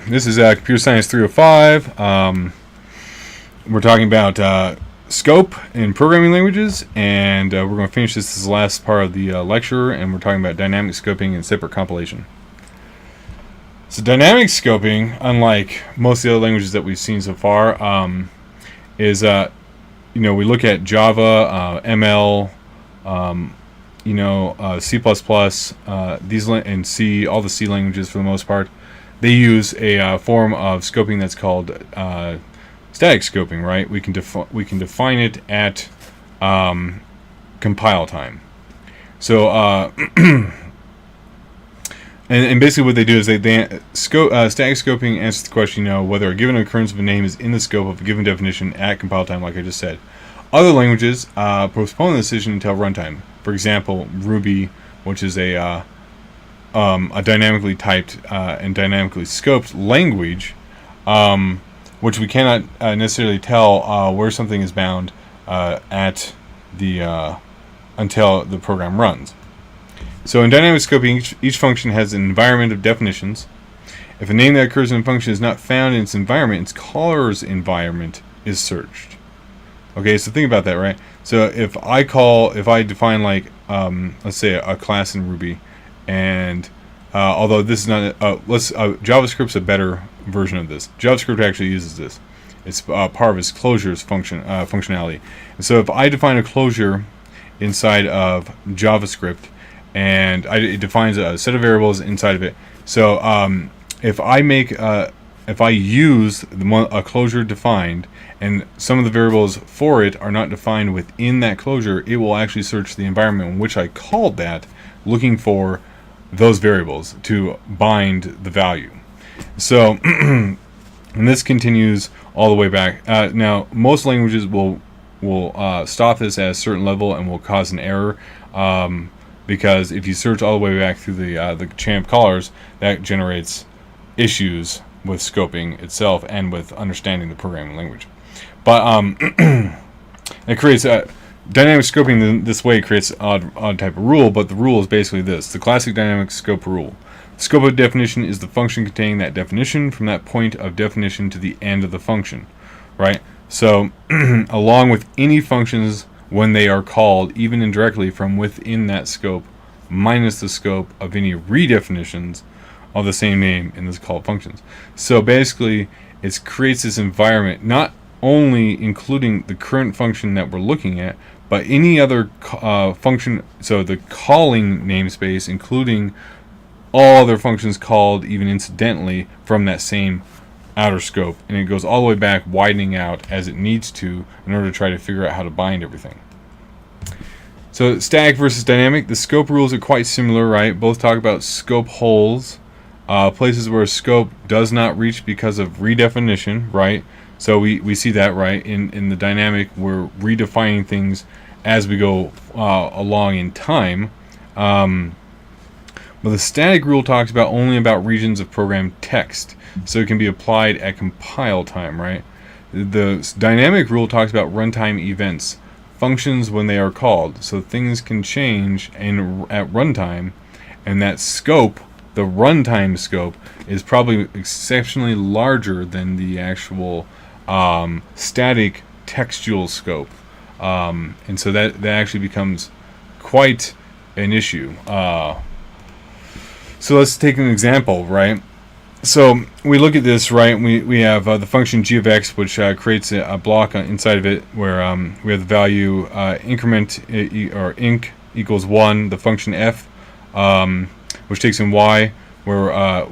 This is Computer Science 305. We're talking about scope in programming languages, and we're going to finish this as the last part of the lecture, and we're talking about dynamic scoping and separate compilation. So dynamic scoping, unlike most of the other languages that we've seen so far, is we look at Java, ML, C++, these and C, all the C languages for the most part. They use a form of scoping that's called static scoping, right? We can define it at compile time. So and basically what they do is static scoping answers the question, whether a given occurrence of a name is in the scope of a given definition at compile time, like I just said. Other languages postpone the decision until runtime. For example, Ruby, which is a dynamically typed and dynamically scoped language, which we cannot necessarily tell where something is bound at the until the program runs. So in dynamic scoping, each function has an environment of definitions. If a name that occurs in a function is not found in its environment, its caller's environment is searched. Okay, so think about that, right? So if I define like let's say a class in Ruby, and although this is not JavaScript's a better version of this. JavaScript actually uses this. It's part of its closures functionality. And so if I define a closure inside of JavaScript, and it defines a set of variables inside of it. So if I use a closure defined, and some of the variables for it are not defined within that closure, it will actually search the environment in which I called that, looking for those variables to bind the value. So and this continues all the way back. Now most languages will stop this at a certain level and will cause an error, because if you search all the way back through the chain of callers, that generates issues with scoping itself and with understanding the programming language. But it creates dynamic scoping this way creates an odd type of rule, but the rule is basically this: the classic dynamic scope rule. The scope of definition is the function containing that definition from that point of definition to the end of the function, right? So along with any functions when they are called, even indirectly, from within that scope, minus the scope of any redefinitions of the same name in those called functions. So basically it creates this environment, not only including the current function that we're looking at, but any other function, so the calling namespace, including all other functions called even incidentally from that same outer scope, and it goes all the way back, widening out as it needs to in order to try to figure out how to bind everything. So static versus dynamic, the scope rules are quite similar, right? Both talk about scope holes, places where scope does not reach because of redefinition, right? So we see that, right? In the dynamic, we're redefining things as we go along in time. But the static rule talks about only about regions of program text, so it can be applied at compile time, right? The dynamic rule talks about runtime events, functions when they are called, so things can change at runtime, and that scope, the runtime scope, is probably exceptionally larger than the actual static textual scope, and so that actually becomes quite an issue. So let's take an example, right? So we look at this, right? We have the function g of x, which creates a block inside of it where we have the value increment or inc equals 1, the function f, which takes in y,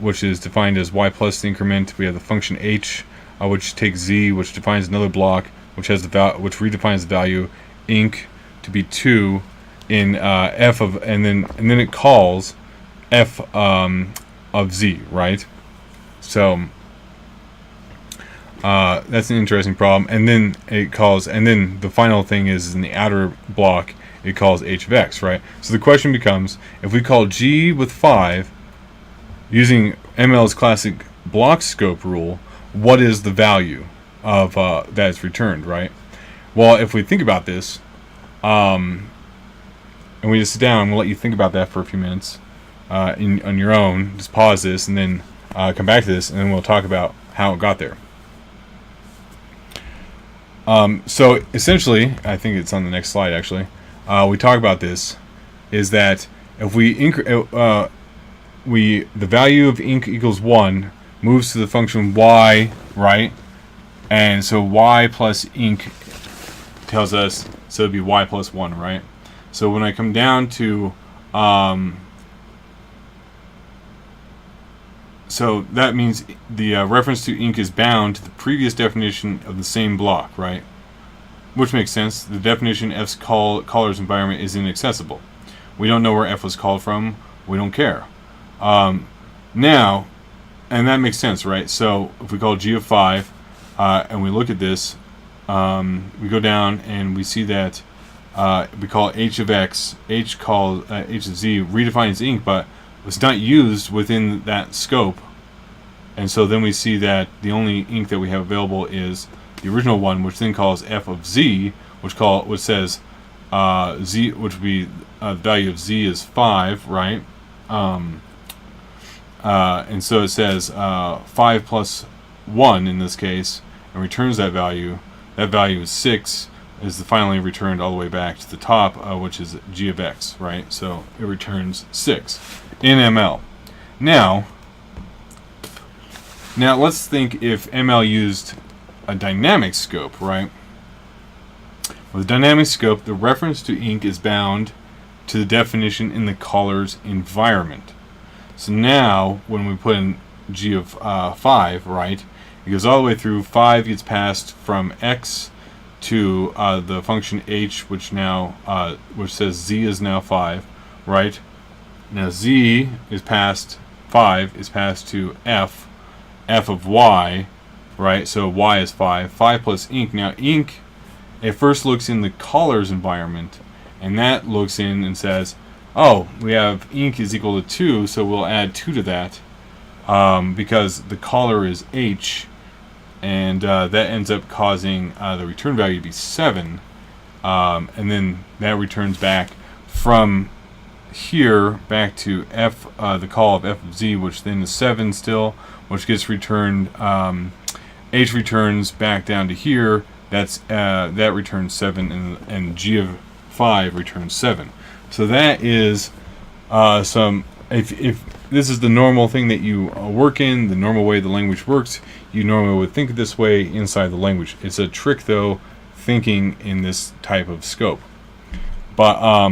which is defined as y plus the increment. We have the function h, which takes z, which defines another block, which has which redefines the value inc to be 2 in f of, and then it calls f of z, right? So that's an interesting problem. And then it calls, and then the final thing is in the outer block, it calls h of x, right? So the question becomes, if we call g with 5 using ML's classic block scope rule, what is the value of that is returned, right? Well, if we think about this, and we just sit down, we'll let you think about that for a few minutes on your own. Just pause this, and then come back to this, and then we'll talk about how it got there. So essentially, I think it's on the next slide actually, we talk about this, is that if the value of inc equals 1 moves to the function y, right? And so y plus inc tells us, so it'd be y plus 1, right? So when I come down to, so that means the reference to inc is bound to the previous definition of the same block, right? Which makes sense. The definition F's caller's environment is inaccessible. We don't know where F was called from. We don't care. Now, and that makes sense, right? So if we call G of 5, and we look at this, we go down and we see that we call H of X, H of Z redefines inc, but it's not used within that scope. And so then we see that the only inc that we have available is the original one, which then calls F of Z, which says Z, which would be the value of Z is 5, right? And so it says 5 plus 1 in this case, and returns that value. That value is 6, is finally returned all the way back to the top, which is G of X, right? So it returns 6 in ML. Now let's think if ML used a dynamic scope, right? With a dynamic scope, the reference to inc is bound to the definition in the caller's environment. So now, when we put in G of 5, right, it goes all the way through. 5 gets passed from X to the function H, which says Z is now 5, right? Now Z is passed, 5 is passed to F of Y, right? So Y is 5 plus inc. Now inc, it first looks in the caller's environment, and that looks in and says, oh, we have inc is equal to 2, so we'll add 2 to that, because the caller is H, and that ends up causing the return value to be 7, and then that returns back from here back to F, the call of F of Z, which then is 7 still, which gets returned, H returns back down to here, that returns 7, and G of 5 returns 7. So that is if this is the normal thing that you work in, the normal way the language works, you normally would think this way inside the language. It's a trick, though, thinking in this type of scope. But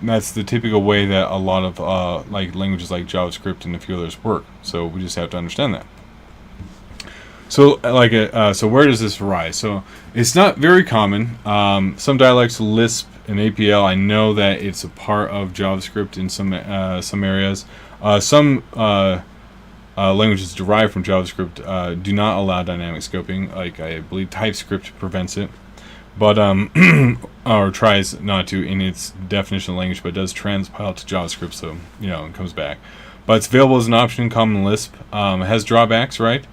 that's the typical way that a lot of like languages like JavaScript and a few others work. So we just have to understand that. So so where does this arise? So it's not very common. Some dialects, Lisp and APL, I know that it's a part of JavaScript in some areas. Some languages derived from JavaScript do not allow dynamic scoping. Like I believe TypeScript prevents it, but or tries not to in its definition of language, but does transpile to JavaScript, so it comes back. But it's available as an option in Common Lisp. It has drawbacks, right?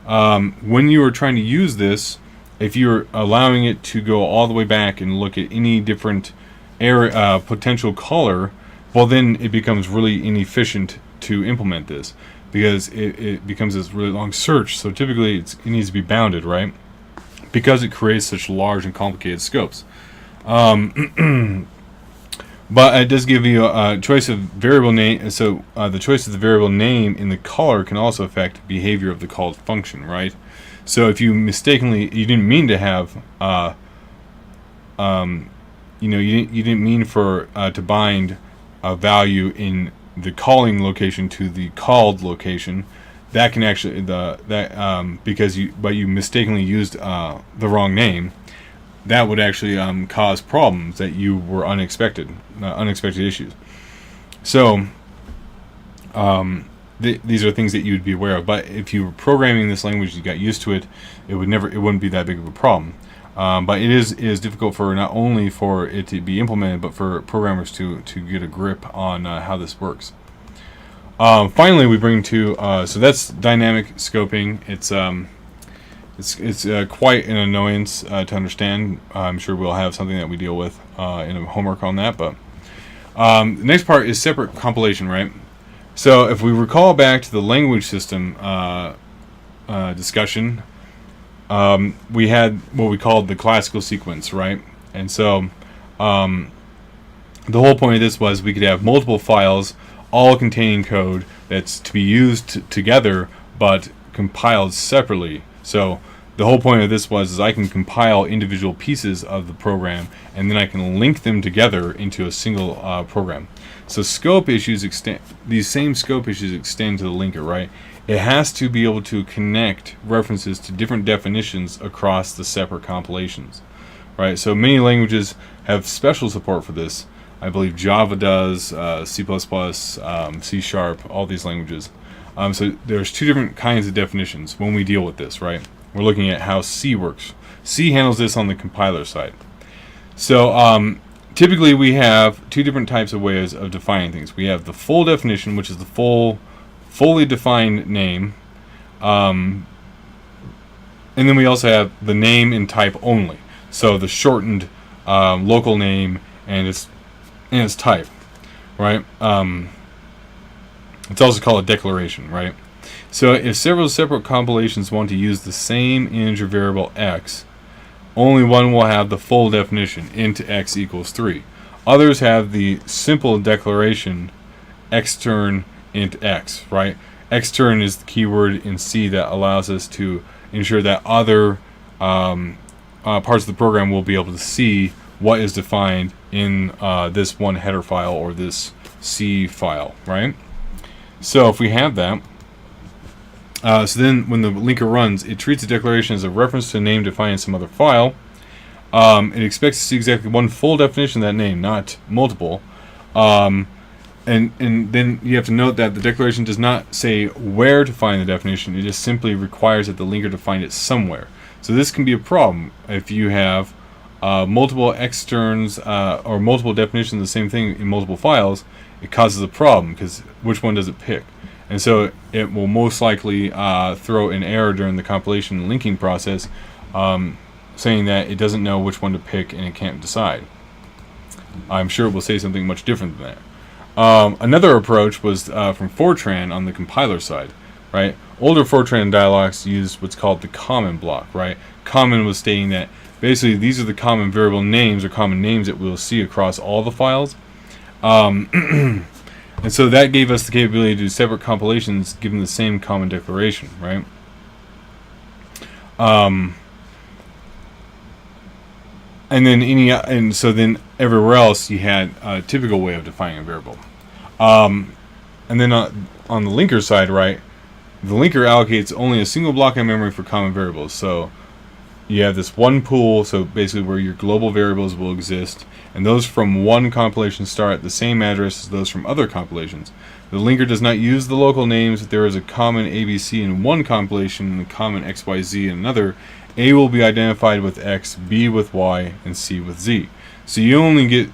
When you are trying to use this, if you're allowing it to go all the way back and look at any different area, potential caller, well then it becomes really inefficient to implement this, because it becomes this really long search. So typically it needs to be bounded, right? Because it creates such large and complicated scopes. But it does give you a choice of variable name. So the choice of the variable name in the caller can also affect behavior of the called function, right? So if you you didn't mean to have, you didn't mean for to bind a value in the calling location to the called location, that can actually because you mistakenly used the wrong name. That would actually cause problems that you were unexpected issues. So these are things that you'd be aware of. But if you were programming this language, you got used to it, it wouldn't be that big of a problem. But it is difficult for not only for it to be implemented, but for programmers to get a grip on how this works. Finally, we bring to so that's dynamic scoping. It's quite an annoyance to understand. I'm sure we'll have something that we deal with in a homework on that. But the next part is separate compilation, right? So if we recall back to the language system discussion, we had what we called the classical sequence, right? And so the whole point of this was we could have multiple files all containing code that's to be used together but compiled separately. So the whole point of this was is I can compile individual pieces of the program and then I can link them together into a single program. So scope issues extend, these same scope issues extend to the linker, right? It has to be able to connect references to different definitions across the separate compilations, right? So many languages have special support for this. I believe Java does, C++, C#, all these languages. So there's two different kinds of definitions when we deal with this, right? We're looking at how C works. C handles this on the compiler side. So typically we have two different types of ways of defining things. We have the full definition, which is the fully defined name. And then we also have the name and type only. So the shortened local name and its type, right? It's also called a declaration, right? So if several separate compilations want to use the same integer variable x, only one will have the full definition, int x equals 3. Others have the simple declaration extern int x, right? Extern is the keyword in C that allows us to ensure that other parts of the program will be able to see what is defined in this one header file or this C file, right? So if we have that, so then when the linker runs, it treats the declaration as a reference to a name defined in some other file. It expects to see exactly one full definition of that name, not multiple. And then you have to note that the declaration does not say where to find the definition. It just simply requires that the linker to find it somewhere. So this can be a problem if you have multiple externs or multiple definitions of the same thing in multiple files. It causes a problem because which one does it pick? And so it will most likely throw an error during the compilation and linking process, saying that it doesn't know which one to pick and it can't decide. I'm sure it will say something much different than that. Another approach was from Fortran on the compiler side, right? Older Fortran dialogues used what's called the common block, right? Common was stating that basically these are the common variable names or common names that we'll see across all the files. And so that gave us the capability to do separate compilations given the same common declaration, right? And so then everywhere else you had a typical way of defining a variable. And then on the linker side, right, the linker allocates only a single block of memory for common variables. So you have this one pool, so basically where your global variables will exist, and those from one compilation start at the same address as those from other compilations. The linker does not use the local names. If there is a common ABC in one compilation and a common XYZ in another, A will be identified with X, B with Y, and C with Z. So you only get,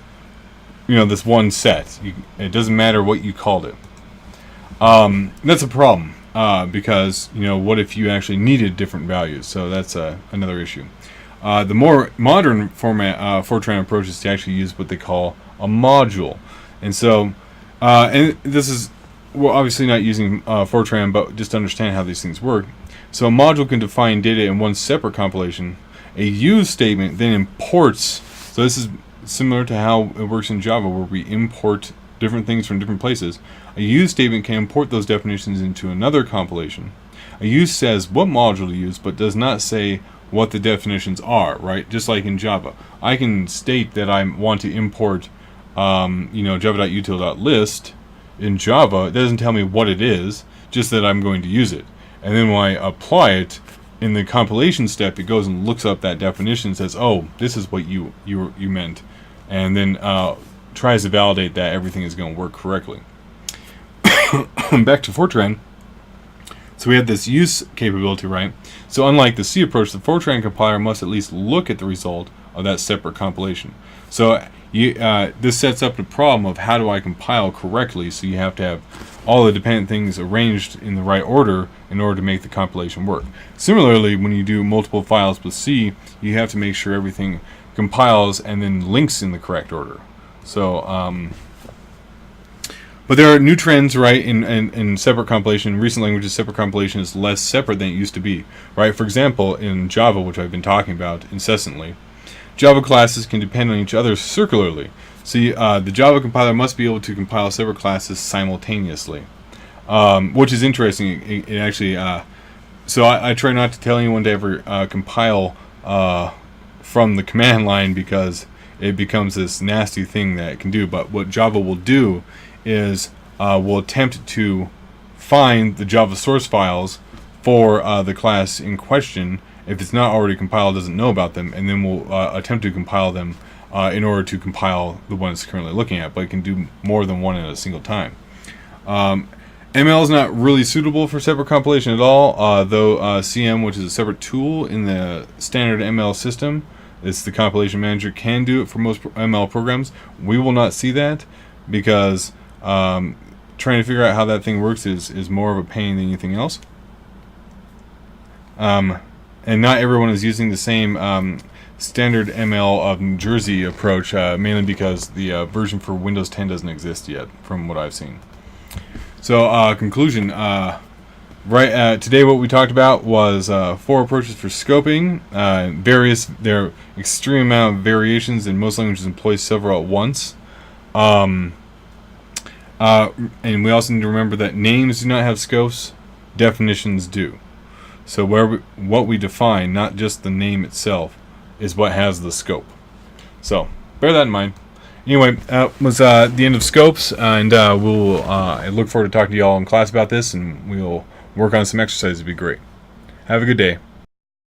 this one set. It doesn't matter what you called it. That's a problem. Because what if you actually needed different values? So that's another issue. The more modern format Fortran approach is to actually use what they call a module, and so and this is, we're obviously not using Fortran, but just to understand how these things work. So a module can define data in one separate compilation. A use statement then imports. So this is similar to how it works in Java, where we import different things from different places. A use statement can import those definitions into another compilation. A use says what module to use, but does not say what the definitions are, right? Just like in Java. I can state that I want to import java.util.list in Java. It doesn't tell me what it is, just that I'm going to use it. And then when I apply it in the compilation step, it goes and looks up that definition and says, oh, this is what you meant. And then tries to validate that everything is going to work correctly. Back to Fortran. So we have this use capability, right? So unlike the C approach, the Fortran compiler must at least look at the result of that separate compilation. So this sets up the problem of how do I compile correctly, so you have to have all the dependent things arranged in the right order in order to make the compilation work. Similarly, when you do multiple files with C, you have to make sure everything compiles and then links in the correct order. So But there are new trends, right, in separate compilation. In recent languages, separate compilation is less separate than it used to be, right? For example, in Java, which I've been talking about incessantly, Java classes can depend on each other circularly. See, the Java compiler must be able to compile separate classes simultaneously, which is interesting. It actually, so I try not to tell anyone to ever compile from the command line, because it becomes this nasty thing that it can do. But what Java will do is we'll attempt to find the Java source files for the class in question. If it's not already compiled, doesn't know about them, and then we'll attempt to compile them in order to compile the one it's currently looking at. But it can do more than one at a single time. ML is not really suitable for separate compilation at all, though CM, which is a separate tool in the standard ML system, it's the compilation manager, can do it for most ML programs. We will not see that, because trying to figure out how that thing works is more of a pain than anything else. And not everyone is using the same standard ML of New Jersey approach, mainly because the version for Windows 10 doesn't exist yet, from what I've seen. So, conclusion. Today what we talked about was 4 approaches for scoping. There are extreme amount of variations, and most languages employ several at once. And we also need to remember that names do not have scopes, definitions do. So what we define, not just the name itself, is what has the scope. So bear that in mind. Anyway, that was the end of scopes, and we'll I look forward to talking to you all in class about this, and we'll work on some exercises. It'd be great. Have a good day.